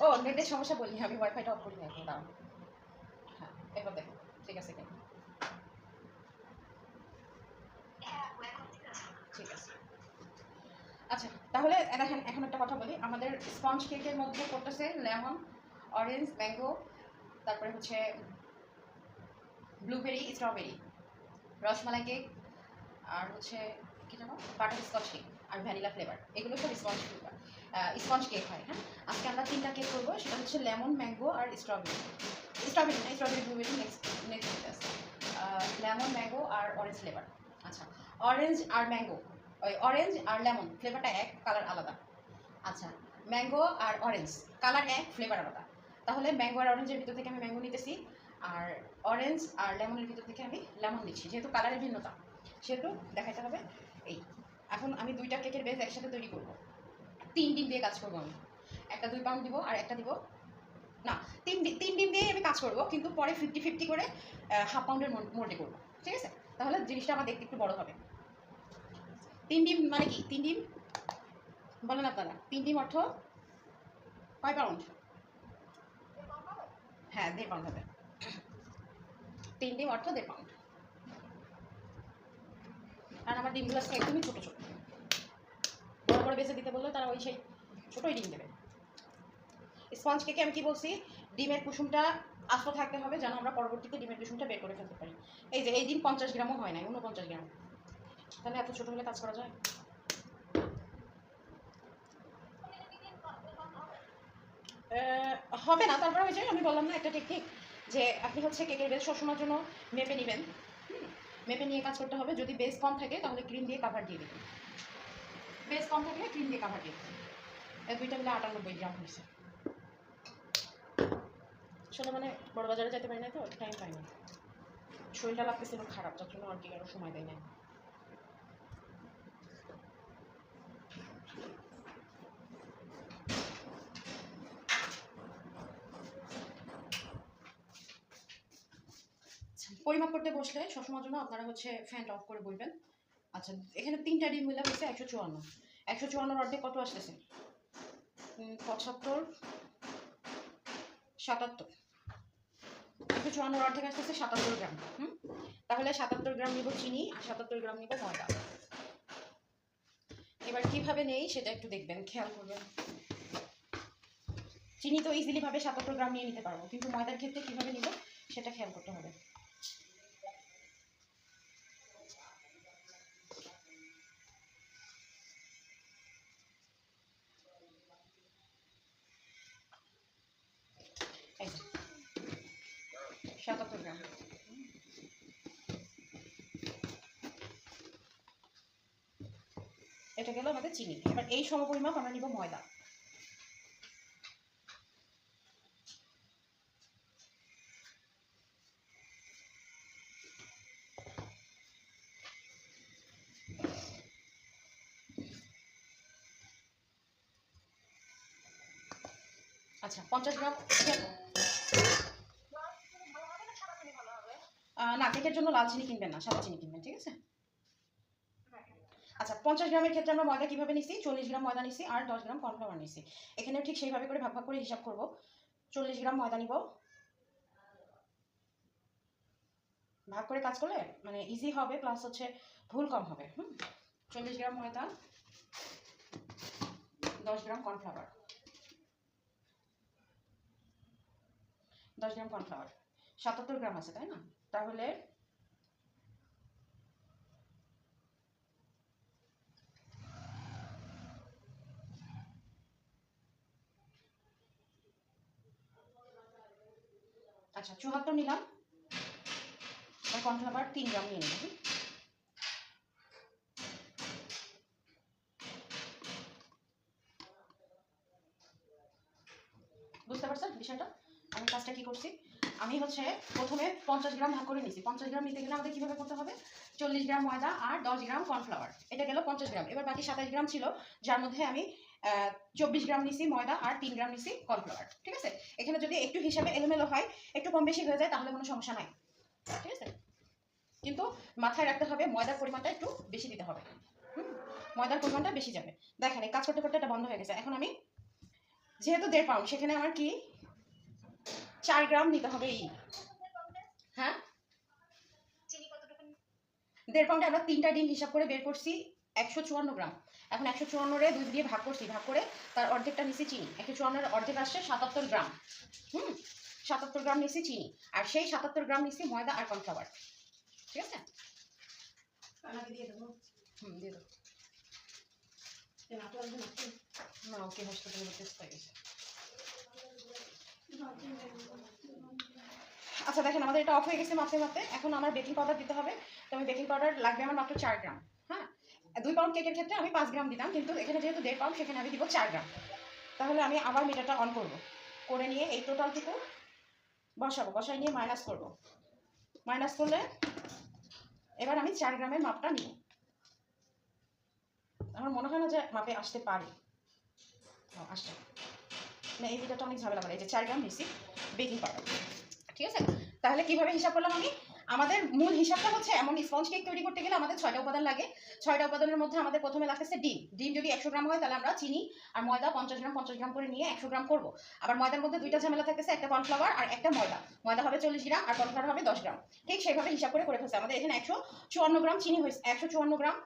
ও নেটের সমস্যা বলিনি, আমি ওয়াইফাইটা অফ করি না এখন, দাঁড়ান। হ্যাঁ, এবার দেখো ঠিক আছে কেন? ঠিক আছে। আচ্ছা, তাহলে দেখেন এখন একটা কথা বলি, আমাদের স্পঞ্জ কেকের মধ্যে পড়তেছে লেমন, অরেঞ্জ, ম্যাঙ্গো, তারপরে হচ্ছে ব্লুবেরি, স্ট্রবেরি, রসমালাই কেক, আর হচ্ছে কি জানো বাটার স্কচ কেক আর ভ্যানিলা ফ্লেভার, এগুলো সব স্পঞ্জ ফ্লেভার, স্পঞ্জ কেক হয়। হ্যাঁ, আজকে আমরা 3টা কেক করবো, সেটা হচ্ছে লেমন, ম্যাঙ্গো আর স্ট্রবেরি। স্ট্রবেরি না, স্ট্রবেরি ব্লুবেরি নেক্সট নেক্সট আছে। লেমন, ম্যাঙ্গো আর অরেঞ্জ ফ্লেভার। আচ্ছা, অরেঞ্জ আর ম্যাঙ্গো, ওই অরেঞ্জ আর লেমন ফ্লেভারটা এক, কালার আলাদা। আচ্ছা, ম্যাঙ্গো আর অরেঞ্জ কালার এক, ফ্লেভার আলাদা। তাহলে ম্যাঙ্গো আর অরেঞ্জের ভিতর থেকে আমি ম্যাঙ্গো নিতেছি, আর অরেঞ্জ আর লেমনের ভিতর থেকে আমি লেমন নিচ্ছি, যেহেতু কালারের ভিন্নতা সেহেতু দেখাতে হবে। এই এখন আমি 2টা কেকের বেস একসাথে তৈরি করব। 3 ডিম দিয়ে কাজ করবো আমি, একটা 2 পাউন্ড দিব আর একটা দিব না, 3 ডিম দিয়ে আমি কাজ করব, কিন্তু পরে 50-50 করে হাফ পাউন্ডের মোল্ডে করবো। ঠিক আছে, তাহলে জিনিসটা আমার দেখতে একটু বড় হবে। 3 ডিম মানে কি? 3 ডিম বলেন আপনারা, 3 ডিম অর্থ কয় পাউন্ড? হ্যাঁ, 1.5 পাউন্ড হবে। 3 ডিম অর্থ 1.5 পাউন্ড। আর আমার ডিমগুলো আজকে একদমই ছোটো ছোটো, বড় বড় বেছে দিতে বললেও তারা ওই সেই ছোটোই ডিম দেবে। স্পঞ্জ কেকে আমি কি বলছি, ডিমের কুসুমটা আস্ত থাকতে হবে যেন আমরা পরবর্তীতে ডিমের কুসুমটা বের করে ফেলতে পারি। এই যে এই ডিম 50 গ্রামও হয় নাই, 49 গ্রাম। তাহলে এত ছোটো হলে কাজ করা যায়? হবে না, তারপরে ওই যে আমি বললাম না একটা টেকনিক, যে আপনি হচ্ছে কেকের বেস সবসময়ের জন্য মেপে নেবেন। মেপে নিয়ে কাজ করতে হবে। যদি বেস কম থাকে তাহলে ক্রিম দিয়ে কাভার দিয়ে দেবেন, বেস কম থাকলে ক্রিম দিয়ে কাভার দিয়ে দেবেন। এই 2টা মিলে 98 গ্রাম হয়েছে। আসলে মানে বড় বাজারে যেতে পারি না, তো টাইম পাই না, শরীরটা লাগতেছিল খারাপ, যার জন্য আর কি আরও সময় দেয় না। পরিমাপ করতে বসলে সবসময়ের জন্য আপনারা হচ্ছে ফ্যানটা অফ করে বলবেন। আচ্ছা, এখানে 3টা ডিম মিলে হচ্ছে 154। 154 অর্ধেক কত আসতেছে? 75, 77। 154 অর্ধেক আসতেছে 77 গ্রাম। তাহলে 77 গ্রাম নিব চিনি আর 77 গ্রাম নিব ময়দা। এবার কিভাবে নেই সেটা একটু দেখবেন, খেয়াল করবেন। চিনি তো ইজিলি ভাবে 77 গ্রাম নিয়ে নিতে পারবো, কিন্তু ময়দার ক্ষেত্রে কিভাবে নিব সেটা খেয়াল করতে হবে। এই যে 77 গ্রাম, এটা গেল আমাদের চিনি। এবার এই সমপরিমাপ আমরা নিব ময়দা। আচ্ছা, 50 গ্রাম। না, কেকের জন্য লাল চিনি কিনবেন না, সাদা চিনি কিনবেন, ঠিক আছে? আচ্ছা, 50 গ্রামের ক্ষেত্রে আমরা ময়দা কিভাবে নিছি, 40 গ্রাম ময়দা নিছি আর 10 গ্রাম কর্নফ্লাওয়ার নিছি। এখানেও ঠিক সেইভাবে করে ভাগ ভাগ করে হিসাব করব। 40 গ্রাম ময়দা নিব, ভাগ করে কাজ করলে মানে ইজি হবে, প্লাস হচ্ছে ভুল কম হবে। 40 গ্রাম ময়দা, 10 গ্রাম কর্নফ্লাওয়ার, 10 গ্রাম কর্নফ্লাওয়ার, 77 গ্রাম আছে তাই না? তাহলে আচ্ছা 74 নিলাম, আর কর্নফ্লাওয়ার 3 গ্রাম নিয়ে নিলাম। বুঝতে পারছেন বিষয়টা? আমি কাজটা কি করছি, আমি হচ্ছে প্রথমে 50 গ্রাম ভাগ করে নিছি। 50 গ্রাম নিতে গেলে আমাদের কীভাবে করতে হবে, 40 গ্রাম ময়দা আর 10 গ্রাম কর্নফ্লাওয়ার, এটা গেল 50 গ্রাম। এবার বাকি 27 গ্রাম ছিল, যার মধ্যে আমি 24 গ্রাম নিছি ময়দা আর 3 গ্রাম নিছি কর্নফ্লাওয়ার। ঠিক আছে, এখানে যদি একটু হিসাবে এলোমেলো হয়, একটু কম বেশি হয়ে যায়, তাহলে কোনো সমস্যা নাই। ঠিক আছে, কিন্তু মাথায় রাখতে হবে ময়দার পরিমাণটা একটু বেশি দিতে হবে। ময়দার পরিমাণটা বেশি যাবে। দেখেন এই কাজ করতে করতে এটা বন্ধ হয়ে গেছে। এখন আমি যেহেতু 1.5 পাউন্ড, সেখানে আমার কি 4 গ্রাম নিতে হবে। হ্যাঁ, 1.5 পাউন্ডে আমরা 3টা ডিম হিসাব করে বের করছি 154 গ্রাম। এখন 154-রে 2 দিয়ে ভাগ করছি, ভাগ করে তার অর্ধেকটা নিছি চিনি। 154-এর অর্ধেক আসছে 77 গ্রাম। 77 গ্রাম নিছি চিনি, আর সেই 77 গ্রাম নিছি ময়দা আর কর্নফ্লাওয়ার। ঠিক আছে, দিয়ে দেবো। দিয়ে দেবো। না, ওকে হাসপাতালে টেস্ট হয়ে গেছে। আচ্ছা দেখেন, আমাদের এটা অফ হয়ে গেছে মাপতে মাপতে। এখন আমার বেকিং পাউডার দিতে হবে। তো আমি বেকিং পাউডার লাগবে আমার মাত্র 4 গ্রাম। হ্যাঁ, 2 পাউন্ড কেকের ক্ষেত্রে আমি 5 গ্রাম দিতাম, কিন্তু এখানে যেহেতু 1.5 পাউন্ড, সেখানে আমি দিব 4 গ্রাম। তাহলে আমি আবার মিটারটা অন করব, করে নিয়ে এই টোটালটুকু বসাবো, বসাই নিয়ে মাইনাস করব। মাইনাস করলে এবার আমি 4 গ্রামের মাপটা নিব। আমার মনে হয় না যে মাপে আসতে পারে। আসছে না, এই মিটারটা অনেক ঝামেলা করে। এই যে 4 গ্রাম নিছি বেকিং পাউডার। ঠিক আছে, তাহলে কিভাবে হিসাব করলাম আমি? আমাদের মূল হিসাবটা হচ্ছে, এমন স্পঞ্জ কেক তৈরি করতে গেলে আমাদের 6টা উপাদান লাগে। 6টা উপাদানের মধ্যে আমাদের প্রথমে লাগতেছে ডিম। ডিম যদি 100 গ্রাম হয়, তাহলে আমরা চিনি আর ময়দা 50 গ্রাম করে নিয়ে 100 গ্রাম করব। আবার ময়দার মধ্যে 2টা ঝামেলা থাকতেছে, একটা কর্নফ্লাওয়ার আর একটা ময়দা। ময়দা হবে 40 গ্রাম আর কর্নফ্লাওয়ার হবে 10 গ্রাম। ঠিক সেইভাবে হিসাব করে ফেলছে। আমাদের এখানে 154 গ্রাম চিনি হয়েছে, 154 গ্রাম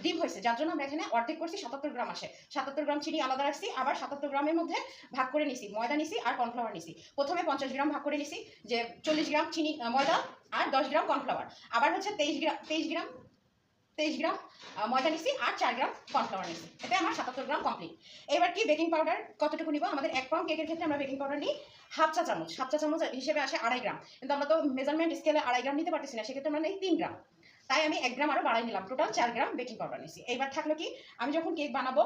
ডিম হয়েছে, যার জন্য আমরা এখানে অর্ধেক করছি, 77 গ্রাম আসে। 77 গ্রাম চিনি আলাদা রাখছি, আবার 77 গ্রামের মধ্যে ভাগ করে নিছি ময়দা নিছি আর কর্নফ্লাওয়ার নিছি। প্রথমে 50 গ্রাম ভাগ করে নিছি, যে 40 গ্রাম চিনি ময়দা আর 10 গ্রাম কর্নফ্লাওয়ার। আবার হচ্ছে 23 গ্রাম ময়দা নিছি আর 4 গ্রাম কর্নফ্লাওয়ার নিছি। এতে আমার 77 গ্রাম কমপ্লিট। এবার কি বেকিং পাউডার কতটুকু নিব? আমাদের 1 পাউন্ড কেকের ক্ষেত্রে আমরা বেকিং পাউডার নিই হাফ চা চামচ। হাফ চা চামচ হিসেবে আসে 2.5 গ্রাম, কিন্তু আমরা তো মেজারমেন্ট স্কেলে 2.5 গ্রাম নিতে পারতেছি না, সেক্ষেত্রে আমরা নিই 3 গ্রাম। তাই আমি 1 গ্রাম আরো বাড়াই নিলাম, টোটাল 4 গ্রাম বেকিং পাউডার নিছি। এইবার থাকলো কি, আমি যখন কেক বানাবো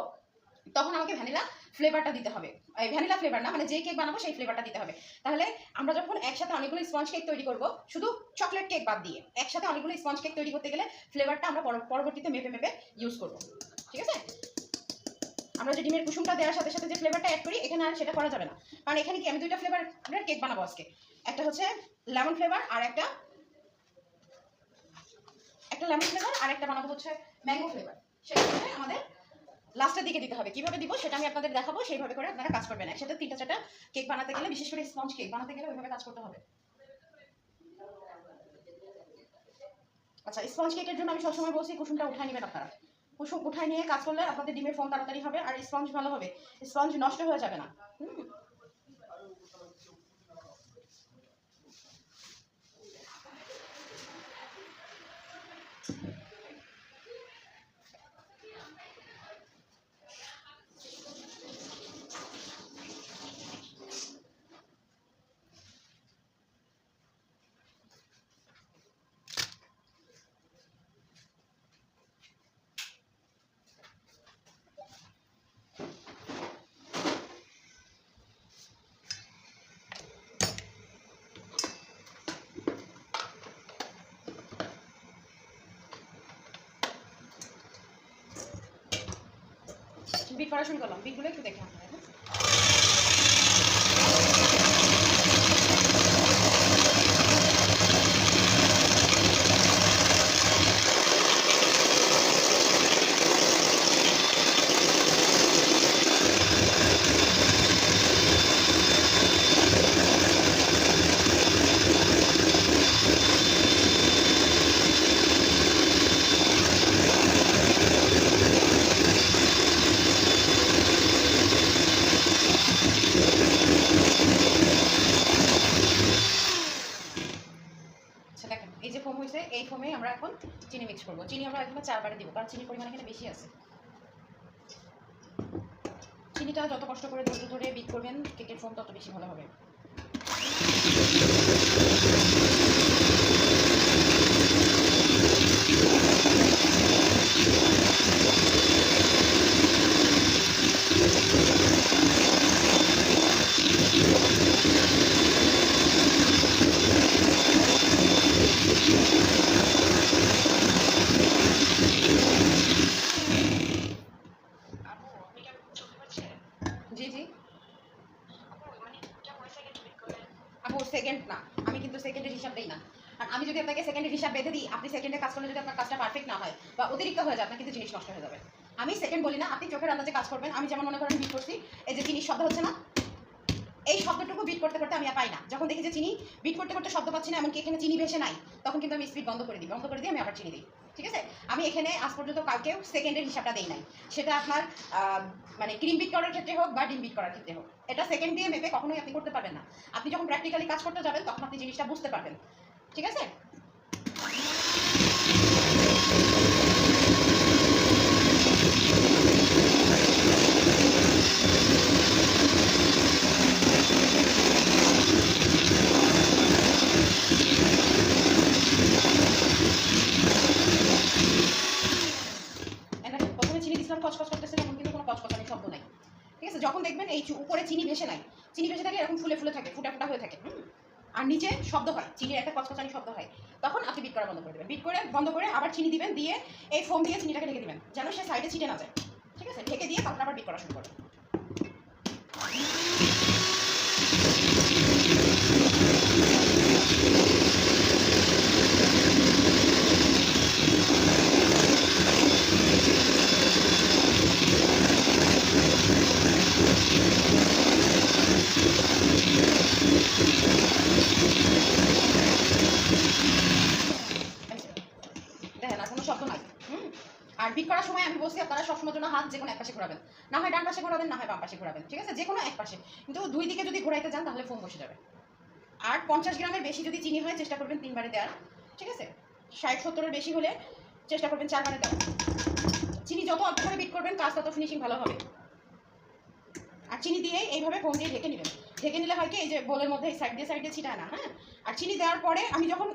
তখন আমাকে ভ্যানিলা ফ্লেভারটা দিতে হবে। এই ভ্যানিলা ফ্লেভার না, মানে যে কেক বানাবো সেই ফ্লেভারটা দিতে হবে। তাহলে আমরা যখন একসাথে অনেকগুলো স্পঞ্জ কেক তৈরি করব, শুধু চকলেট কেক বাদ দিয়ে একসাথে অনেকগুলো স্পঞ্জ কেক তৈরি করতে গেলে ফ্লেভারটা আমরা পরবর্তীতে মেপে মেপে ইউজ করব। ঠিক আছে, আমরা যে ডিমের কুসুমটা দেওয়ার সাথে সাথে যে ফ্লেভারটা অ্যাড করি, এখানে আর সেটা করা যাবে না। কারণ এখানে কি, আমি 2টা ফ্লেভারের কেক বানাবো আজকে। একটা হচ্ছে লেমন ফ্লেভার আর একটা লেমন ফ্লেভার, আর একটা বানাবো হচ্ছে ম্যাঙ্গো ফ্লেভার। সেটা হচ্ছে আমাদের লাস্টের দিকে দিতে হবে। কিভাবে দিব সেটা আমি আপনাদের দেখাবো, সেইভাবে করে আপনারা কাজ করবেন। একসাথে 3টা 4টা কেক বানাতে গেলে, বিশেষ করে স্পঞ্জ কেক বানাতে গেলে ওইভাবে কাজ করতে হবে। আচ্ছা, স্পঞ্জ কেকের জন্য আমি সবসময় বলছি কুসুমটা উঠাই নেবেন আপনারা। কুসুম উঠাই নিয়ে কাজ করলে আপনাদের ডিমের ফোম তাড়াতাড়ি হবে আর স্পঞ্জ ভালো হবে, স্পঞ্জ নষ্ট হয়ে যাবে না। বিট করা শুরু করলাম, বিটগুলো একটু দেখে আপনারা। এই ফোমে আমরা এখন চিনি মিক্স করবো। চিনি আমরা এখানে 4 বারে দিব, কারণ চিনির পরিমাণ এখানে বেশি আছে। চিনিটা যত কষ্ট করে ধৈর্য ধরে বিট করবেন, কেকের ফোম তত বেশি ভালো হবে। জি জি আপু, সেকেন্ড না, আমি কিন্তু সেকেন্ডের হিসাব দেই না। আর আমি যদি আপনাকে সেকেন্ডের হিসাব বেঁধে দিই, আপনি সেকেন্ডে কাজ করলে যদি আপনার কাজটা পারফেক্ট না হয় বা অতিরিক্ত হয়ে যায়, আপনার কিন্তু জিনিস নষ্ট হয়ে যাবে। আমি সেকেন্ড বলি না, আপনি চোখের আন্দাজে কাজ করবেন। আমি যেমন মনে করেন বিট করছি, এই যে চিনির শব্দ হচ্ছে না, এই শব্দটুকু বিট করতে করতে আমি আর পাই না। যখন দেখি যে চিনি বিট করতে করতে শব্দ পাচ্ছি না, এমনকি এখানে চিনি ভেসে নাই, তখন কিন্তু আমি স্পিড বন্ধ করে দিই। বন্ধ করে দিয়ে আমি আবার চিনি দিই। ঠিক আছে? আমি এখানে আজ পর্যন্ত কাউকেও সেকেন্ডের হিসাবটা দেই নাই। সেটা আপনার মানে ক্রিম বিট করার ক্ষেত্রে হোক বা ডিম বিট করার ক্ষেত্রে হোক, এটা সেকেন্ড দিয়ে মেপে কখনোই আপনি করতে পারবেন না। আপনি যখন প্র্যাকটিক্যালি কাজ করতে যাবেন তখন আপনি জিনিসটা বুঝতে পারবেন। ঠিক আছে? প্রথমে চিনি দিয়েছিলাম, কচকচ করতেছে, তখন কিন্তু কোনো কচকচানি শব্দ নাই। ঠিক আছে? যখন দেখবেন এই উপরে চিনি ভেসে নাই, চিনি ভেসে থাকে এরকম ফুলে ফুলে থাকে, ফুটা ফুটা হয়ে থাকে, আর নিচে শব্দ হয়, চিনির একটা কচকচানি শব্দ হয়, তখন আপনি বিট করা বন্ধ করে দেবেন। বিট করে বন্ধ করে আবার চিনি দিবেন, দিয়ে এই ফোম দিয়ে চিনিটাকে ঢেকে দিবেন, যেন সে সাইডে ছিটে না যায়। ঠিক আছে? ঢেকে দিয়ে তারপর আবার বিট করা শুরু করবেন। দেখেন আর কোনো শব্দ নাই। আর বিট করার সময় আমি বলছি আপনারা সবসময় জন্য হাত যে কোনো এক পাশে ঘোরাবেন, না হয় ডান পাশে ঘোরাবেন, না হয় বাম পাশে ঘোরাবেন। ঠিক আছে? যে কোনো এক পাশে, কিন্তু দুই দিকে যদি ঘোরাইতে যান তাহলে ফোম বসে যাবে। আর 50 গ্রামের বেশি যদি চিনি হয় চেষ্টা করবেন 3 বারে দেওয়ার। ঠিক আছে? 60-70-এর বেশি হলে চেষ্টা করবেন 4 বারে দেওয়ার। চিনি যত অল্প করে বিট করবেন কাজ তত ফিনিশিং ভালো হবে। আর চিনি দিয়ে এইভাবে ফোম দিয়ে ঢেকে নেবেন। ঢেকে নিলে হয় কি, এই যে বোলের মধ্যে এই সাইড দিয়ে ছিটায় না। হ্যাঁ? আর চিনি দেওয়ার পরে আমি যখন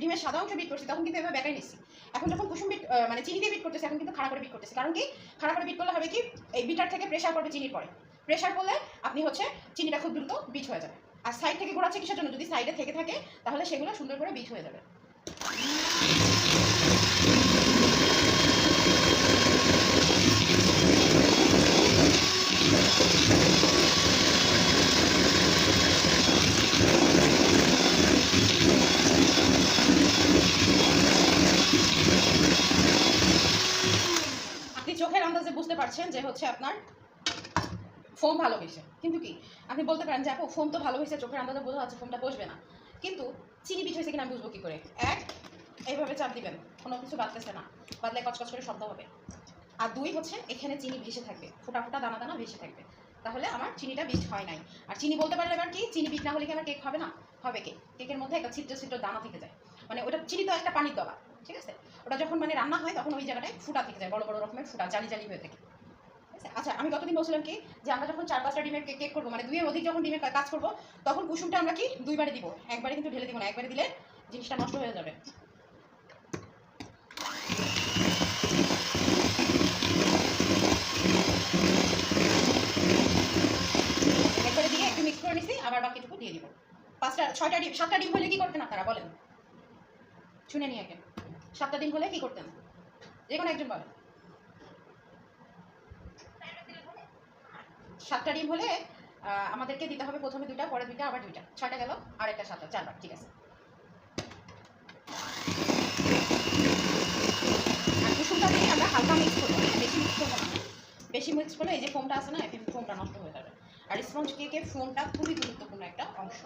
ডিমের সাদা অংশ বিট করছি তখন কিন্তু এভাবে বেঁকাই নিচ্ছি। এখন যখন কুসুম বিট মানে চিনি দিয়ে বিট করতেছি, এখন কিন্তু খাড়া করে বিট করতেছি। কারণ কি, খাড়া করে বিট করলে হবে কি, এই বিটার থেকে প্রেশার পড়বে চিনির পরে। প্রেশার করলে আপনি হচ্ছে চিনিটা খুব দ্রুত বিট হয়ে যাবে। আর সাইড থেকে ঘোরাচ্ছে কিসের জন্য, যদি সাইডে থেকে থাকে তাহলে সেগুলো সুন্দর করে বিট হয়ে যাবে। আপনি চোখের আন্দাজে বুঝতে পারছেন যে হচ্ছে আপনার ফোম ভালো হয়েছে, কিন্তু কি আপনি বলতে পারেন যে আপু ফোম তো ভালো হয়েছে, চোখের আন্দাজে বোঝা যাচ্ছে ফোমটা বসবে না, কিন্তু চিনি বিট হয়েছে কিনা আমি বুঝবো কি করে? এক, এইভাবে চাপ দিবেন, কোনো কিছু বাদতেছে না, বাদলে কচকচ করে শব্দ হবে। আর দুই হচ্ছে এখানে চিনি ভেসে থাকবে, ফোটা ফোটা দানা দানা ভেসে থাকবে, তাহলে আমার চিনিটা বিট হয় নাই। আর চিনি বলতে পারলে এবার কি, চিনি বিট না হলে কি আমার কেক হবে না? হবে। কেকের মধ্যে একটা ছিদ্র ছিদ্র দানা থেকে যায়, মানে ওটা চিনি তো একটা পানির দবা। ঠিক আছে? ওটা যখন মানে রান্না হয় তখন ওই জায়গাটায় ফুটা থেকে যায়, বড় বড় রকমের ফুটা, জালি জালি হয়ে থাকে। আচ্ছা, আমি গতদিন বলছিলাম কি, যে আমরা যখন 4-5টা ডিমের কেক করবো, মানে 2-এর অধিক যখন ডিমের কাজ করবো, তখন কুসুমটা আমরা কি 2 বারে দিব, একবারে কিন্তু ঢেলে দিব না। একবারে দিলে জিনিসটা নষ্ট হয়ে যাবে। একবারে দিয়ে একটু মিক্স করে নিছি, আবার বাকিটুকু দিয়ে দিব। 5টা 6টা ডিম 7টা ডিম হলে কি করতেন আপনারা বলেন? শুনে নিয়ে আগে, 7টা ডিম হলে কি করতেন? যে কোনো একজন বলেন। 7টা ডিম হলে আমাদেরকে দিতে হবে প্রথমে 2টা, পরে 2টা, আবার 2টা, 6টা গেল, আর একটা 7টা, 4বার। ঠিক আছে? আর কুসুমটা দিয়ে আমরা হালকা মিক্স করবো, বেশি মিক্স করবো না। বেশি মিক্স করলে এই যে ফোমটা আছে না, এই ফোমটা নষ্ট হয়ে যাবে। আর স্পঞ্জ কেকে ফোমটা খুবই গুরুত্বপূর্ণ একটা অংশ।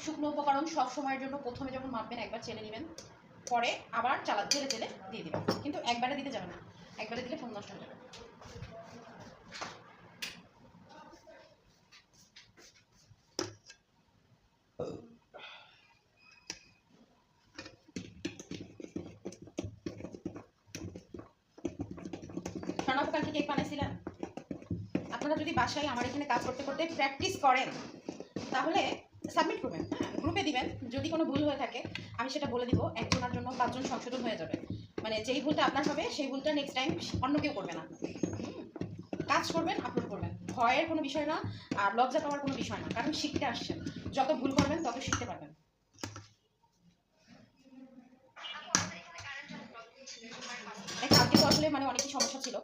শুকনো উপকরণ সব সময়ের জন্য প্রথমে যখন মাপবেন একবার চেলে নেবেন, পরে আবার চেলে চেলে দিয়ে দেবেন, কিন্তু একবারে দিতে যাবে না, একবারে দিলে ফোম নষ্ট হয়ে যাবে। কালকে কেক বানাইছিলেন? আপনারা যদি বাসায় আমার এখানে কাজ করতে করতে প্র্যাকটিস করেন তাহলে সাবমিট করবেন, হ্যাঁ, গ্রুপে দিবেন। যদি কোনো ভুল হয়ে থাকে আমি সেটা বলে দিব, একজনের জন্য 5 জন সংশোধন হয়ে যাবে। মানে যেই ভুলটা আপনার হবে সেই ভুলটা নেক্সট টাইম অন্য কেউ করবে না। কাজ করবেন, আপলোড করবেন, ভয়ের কোনো বিষয় না, আর লজ্জা পাওয়ার কোনো বিষয় না, কারণ শিখতে আসছেন। যত ভুল করবেন তত শিখতে পারবেন। কালকে তো আসলে মানে অনেকই সমস্যা ছিল,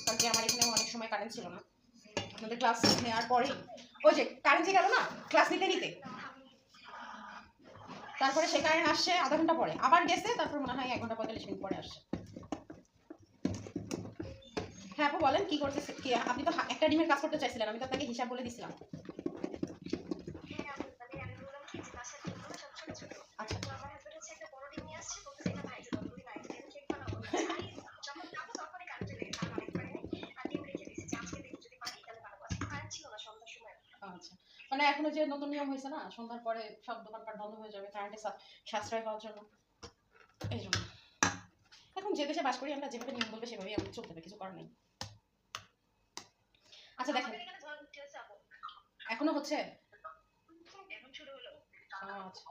কালকে আমার এখানে অনেক সময় কারেন্ট ছিল না। আপনাদের ক্লাস নেওয়ার পরেই ওই যে কারেন্ট গেল না, ক্লাস নিতে নিতে, তারপরে সে কারেন্ট আসছে আধা ঘন্টা পরে, আবার গেছে, তারপর মনে হয় 1 ঘন্টা 45 মিনিট পরে আসছে। হ্যাঁ আপু বলেন কি করতেছে, কি আপনি তো একটা ডিমের কাজ করতে চাইছিলেন, আমি তো আপনাকে হিসাব বলে দিছিলাম। আচ্ছা আচ্ছা, মানে এখনো যে নতুন নিয়ম হয়েছে না, সন্ধ্যার পরে সব দোকানপাট বন্ধ হয়ে যাবে কারেন্টের সাশ্রয় হওয়ার জন্য, এই জন্য এখন যে দেশে বাস করি আমরা, যেভাবে নিয়ম বলবে সেভাবেই আমাদের চলতে হবে, কিছু করার নেই। আচ্ছা দেখেন এখনো হচ্ছে। আচ্ছা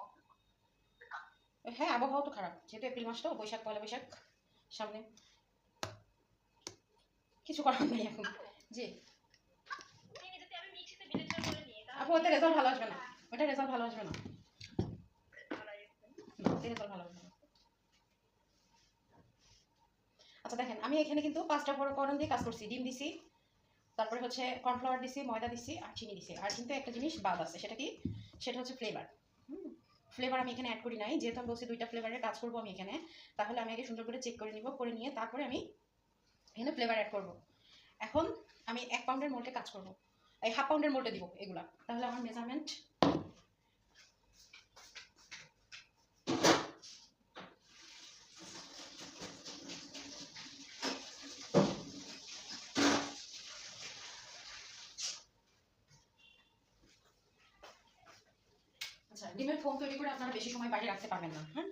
হ্যাঁ আবহাওয়া তো খারাপ, যেহেতু এপ্রিল মাস তো, বৈশাখ পয়লা বৈশাখ সামনে, কিছু করার নেই এখন। জি আপু ওতে রেজাল্ট ভালো আসবে না, ওটা রেজাল্ট ভালো আসবে না, ওতে রেজাল্ট ভালো আসবে না। আচ্ছা দেখেন আমি এখানে কিন্তু 5টা উপকরণ দিয়ে কাজ করছি, ডিম দিছি, তারপরে হচ্ছে কর্নফ্লাওয়ার দিছি, ময়দা দিছি আর চিনি দিছি, আর কিন্তু একটা জিনিস বাদ আছে, সেটা কি, সেটা হচ্ছে ফ্লেভার। ফ্লেভার আমি এখানে অ্যাড করি নাই, যেহেতু আমি বলছি 2টা ফ্লেভারের কাজ করবো আমি এখানে, তাহলে আমি আগে সুন্দর করে চেক করে নিব, করে নিয়ে তারপরে আমি এখানে ফ্লেভার অ্যাড করব। এখন আমি 1 পাউন্ডের মোল্ডে কাজ করব, এই হাফ পাউন্ডের মোল্ডে দিব এগুলা, তাহলে আমার মেজারমেন্ট আচ্ছা। ডিমের ফোম তৈরি করে আপনারা বেশি সময় বাইরে রাখতে পারবেন না, হ্যাঁ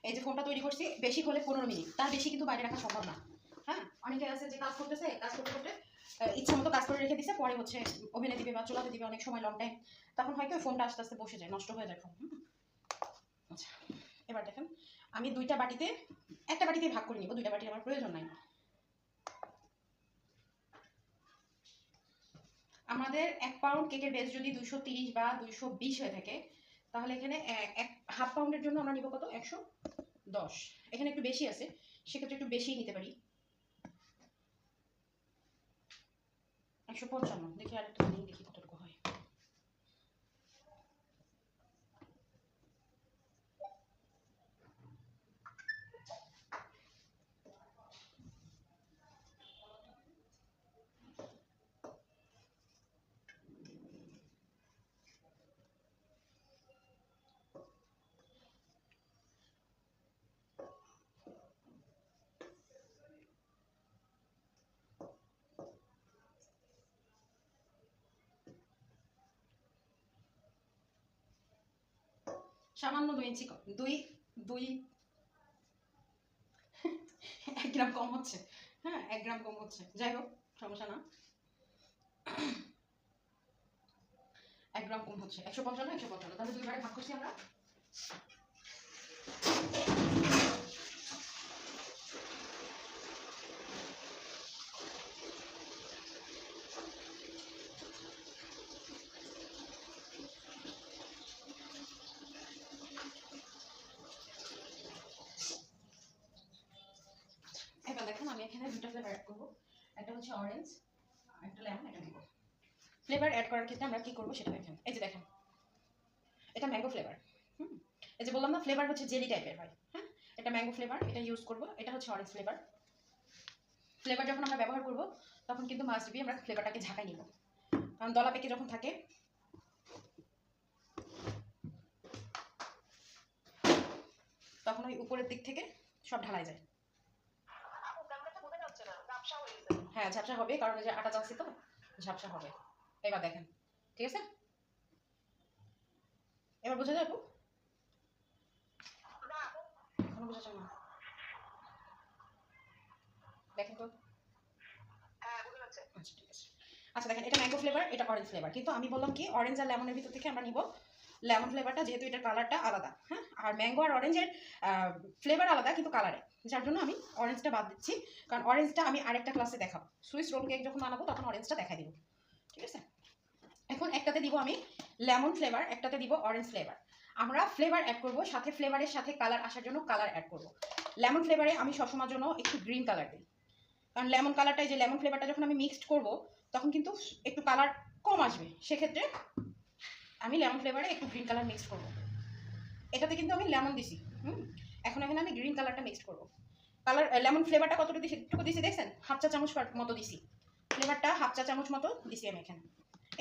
এই যে ফোমটা তৈরি করছি বেশি হলে 15 মিনিট, তার বেশি কিন্তু বাইরে রাখা সম্ভব না। হ্যাঁ অনেকে আছে যে কাজ করতেছে, কাজ করতে করতে ইচ্ছা মতো কাজ করে রেখে দিছে, পরে হচ্ছে ওভেনে দিবে বা চুলাতে দিবে অনেক সময় লং টাইম, তখন হয়তো ওই ফোমটা আস্তে আস্তে বসে যায়, নষ্ট হয়ে যায় ফোম। আচ্ছা এবার দেখেন আমি 2টা বাটিতে, একটা বাটিতে ভাগ করে নিব, 2টা বাটির আমার প্রয়োজন নাই। আমাদের 1 পাউন্ড কেকের বেস যদি 230 বা 220 হয়ে থাকে, তাহলে এখানে হাফ পাউন্ডের জন্য আমরা নিব কত, 110। এখানে একটু বেশি আছে, সেক্ষেত্রে একটু বেশি নিতে পারি, 155। দেখি আরেকটা নিই, দেখি কতটুকু হয়। সামান্য 2 ইঞ্চি কম, 2 1 গ্রাম কম হচ্ছে, হ্যাঁ 1 গ্রাম কম হচ্ছে, যাই হোক সমস্যা না, 1 গ্রাম কম হচ্ছে, 155 155, তাহলে 2 বারে ভাগ করছি আমরা। এবার দেখেন আমি এখানে 2টা ফ্লেভার অ্যাড করব, একটা হচ্ছে অরেঞ্জ, একটা লেমন, একটা ম্যাঙ্গো। ফ্লেভার অ্যাড করার ক্ষেত্রে আমরা কি করব সেটা দেখেন, এই যে দেখেন এটা ম্যাঙ্গো ফ্লেভার, এই যে বললাম না ফ্লেভার হচ্ছে জেলি টাইপের হয়, হ্যাঁ এটা ম্যাঙ্গো ফ্লেভার, এটা ইউজ করব। এটা হচ্ছে অরেঞ্জ ফ্লেভার। ফ্লেভার যখন আমরা ব্যবহার করব তখন কিন্তু মাস্ট বি আমরা ফ্লেভারটাকে ঝাঁকাই নিব, কারণ দলা পেকে যখন থাকে তখন ওই উপরের দিক থেকে সব ঢালাই যায়। হ্যাঁ ঝাপসা হবে, কারণ ওই যে আটা চাচ্ছি তো, ঝাপসা হবে। এবার দেখেন ঠিক আছে, এবার বোঝা যায় আপু, এখনো বোঝা যায় না, দেখেন তো। আচ্ছা ঠিক আছে। আচ্ছা দেখেন এটা ম্যাঙ্গো ফ্লেভার, এটা অরেঞ্জ ফ্লেভার, কিন্তু আমি বললাম কি অরেঞ্জ আর লেমনের ভিতর থেকে আমরা নিব লেমন ফ্লেভারটা, যেহেতু এটার কালারটা আলাদা, হ্যাঁ আর ম্যাঙ্গো আর অরেঞ্জের ফ্লেভার আলাদা কিন্তু কালারে, যার জন্য আমি অরেঞ্জটা বাদ দিচ্ছি, কারণ অরেঞ্জটা আমি আরেকটা ক্লাসে দেখাবো, সুইস রোল কেক যখন বানাবো তখন অরেঞ্জটা দেখাই দিব, ঠিক আছে। এখন একটাতে দিব আমি লেমন ফ্লেভার, একটাতে দিব অরেঞ্জ ফ্লেভার। আমরা ফ্লেভার অ্যাড করব, সাথে ফ্লেভারের সাথে কালার আসার জন্য কালার অ্যাড করব। লেমন ফ্লেভারে আমি সবসময়ের জন্য একটু গ্রিন কালার দিই, কারণ লেমন কালারটাই, যে লেমন ফ্লেভারটা যখন আমি মিক্সড করব তখন কিন্তু একটু কালার কম আসবে, সেক্ষেত্রে আমি লেমন ফ্লেভারে একটু গ্রিন কালার মিক্সড করব। এটাতে কিন্তু আমি লেমন দিছি, এখন এখানে আমি গ্রিন কালারটা মিক্সড করব, কালার লেমন ফ্লেভারটা কতটুকু দিছি দেখছেন? হাফ চা চামচ মতো দিছি। ফ্লেভারটা হাফ চা চামচ মতো দিছি আমি এখানে।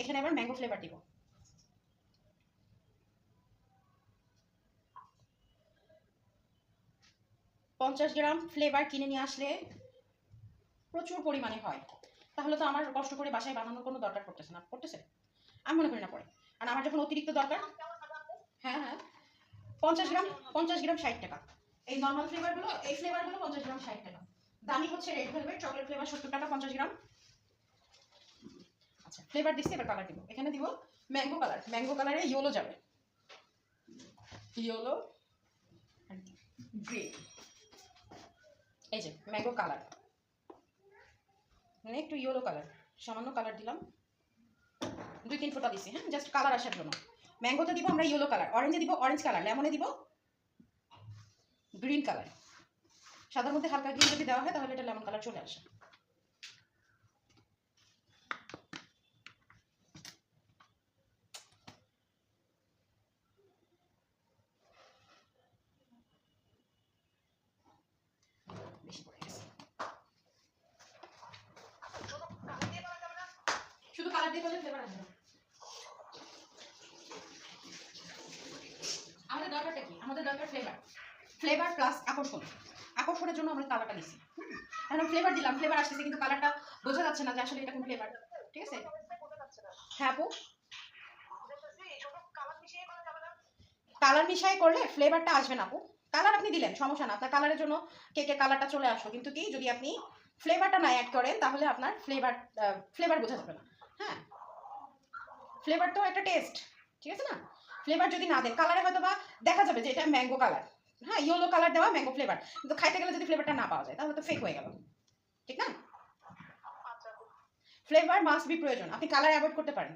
এখানে এবার ম্যাঙ্গো ফ্লেভার দিব। 50 গ্রাম ফ্লেভার কিনে নিয়ে আসলে প্রচুর পরিমাণে হয়, তাহলে তো আমার কষ্ট করে বাসায় বানানোর কোনো দরকার পড়তেছে না। পড়তেছে? আমি মনে করি না পড়ে। আর আমার যখন অতিরিক্ত দরকার, হ্যাঁ হ্যাঁ 50 গ্রাম 60 টাকা। এই নর্মাল ফ্লেভারগুলো, এই ফ্লেভারগুলো 50 গ্রাম 60 টাকা। দামি হচ্ছে রেড ভেলভেট চকলেট ফ্লেভার 70 টাকা 50 গ্রাম। আচ্ছা ফ্লেভার দিচ্ছি, এবার কালার দিব। এখানে দিব ম্যাঙ্গো কালার। ম্যাঙ্গো কালারে ইয়েলো যাবে, ইয়েলো গ্রিন। এই যে ম্যাঙ্গো কালার, মানে একটু ইয়েলো কালার, সামান্য কালার দিলাম, 2-3 ফোঁটা দিছি, হ্যাঁ জাস্ট কালার আসার জন্য। ম্যাঙ্গোতে দিব আমরা ইয়েলো কালার, অরেঞ্জে দিব অরেঞ্জ কালার, লেমনে দিব গ্রিন কালার। সাদার মধ্যে হালকা গ্রিন যদি দেওয়া হয় তাহলে এটা লেমন কালার চলে আসে। বেশি পড়ে গেছে, শুধু কালার দিয়ে করলে ফ্লেভার আসবে না। আমাদের দরকারটা কি? আমাদের দরকার ফ্লেভার, ফ্লেভার প্লাস আকর্ষণ। আকর্ষণের জন্য আমরা কালারটা দিচ্ছি। এখন ফ্লেভার দিলাম, ফ্লেভার আসতেছে কিন্তু কালারটা বোঝা যাচ্ছে না যে আসলে এটা কোন ফ্লেভার। ঠিক আছে? হ্যাঁ আপু, কালার মিশাই করলে ফ্লেভারটা আসবে না আপু। কালার আপনি দিলেন সমস্যা না, আপনার কালারের জন্য কেকের কালারটা চলে আসলো, কিন্তু কি যদি আপনি ফ্লেভারটা না অ্যাড করেন তাহলে আপনার ফ্লেভার বোঝা যাবে না। হ্যাঁ ফ্লেভার তো একটা টেস্ট, ঠিক আছে না? ফ্লেভার যদি না দেন কালারে হয়তো বা দেখা যাবে যে এটা ম্যাঙ্গো কালার, হ্যাঁ ইয়েলো কালার দেওয়া ম্যাঙ্গো ফ্লেভার, কিন্তু খাইতে গেলে যদি ফ্লেভারটা না পাওয়া যায় তাহলে তো ফেক হয়ে গেল, ঠিক না? ফ্লেভার মাস্ট বি প্রয়োজন। আপনি কালার অ্যাভয়েড করতে পারেন,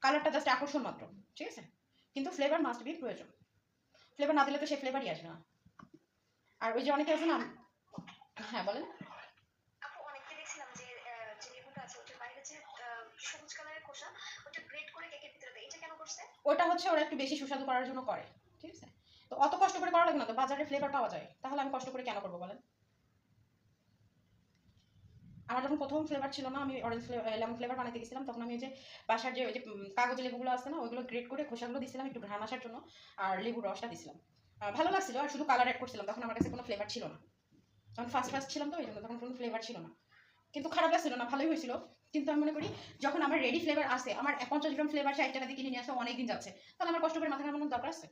কালারটা জাস্ট আকর্ষণ মাত্র, ঠিক আছে? কিন্তু ফ্লেভার মাস্ট বি প্রয়োজন। ফ্লেভার না দিলে তো সেই ফ্লেভারই আসবে না। আর ওই যে অনেকে আছে না, হ্যাঁ বলেন। আপু অনেককে দেখছিলাম যে যে লেবুটা আছে ওটার বাইরে যে সবুজ কালারের খোসা ওটা গ্রেট করে কেকের ভিতরে দেয়, এটা কেন করছে? ওটা হচ্ছে ওরা একটু বেশি সুস্বাদু করার জন্য করে, ঠিক আছে? তো অত কষ্ট করে করা লাগে না তো, বাজারে ফ্লেভার পাওয়া যায়, তাহলে আমি কষ্ট করে কেন করবো বলেন? আমার যখন প্রথম ফ্লেভার ছিল না, আমি অরেঞ্জ লেমন ফ্লেভার বানাতে গেছিলাম, তখন আমি ওই যে বাসার যে ওই যে কাগজের লেবুগুলো আছে না, ওইগুলো গ্রেট করে খোসাগুলো দিছিলাম একটু ঘ্রাণ আসার জন্য, আর লেবুর রসটা দিছিলাম। ভালো লাগছিল, আর শুধু কালার অ্যাড করছিলাম। তখন আমার কাছে কোনো ফ্লেভার ছিল না, তখন ফার্স্ট ছিলাম তো, এই জন্য তখন কোনো ফ্লেভার ছিল না। কিন্তু খারাপ লাগছিল না, ভালোই হয়েছিল। কিন্তু আমি মনে করি যখন আমার রেডি ফ্লেভার আসে, আমার 50 গ্রাম ফ্লেভার 60 টাকা দিয়ে কিনে নিয়ে আসে, অনেকদিন যাচ্ছে, তাহলে আমার কষ্ট করে মাথা ঘামানোর দরকার আছে?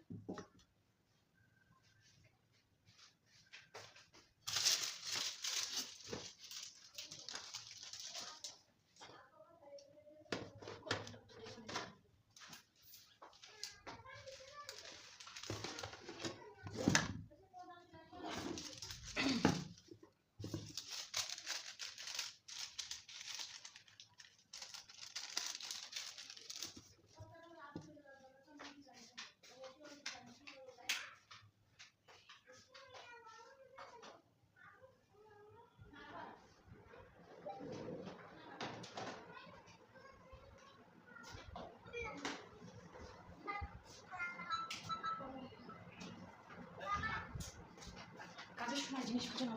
কাজের সময় জিনিসপত্র না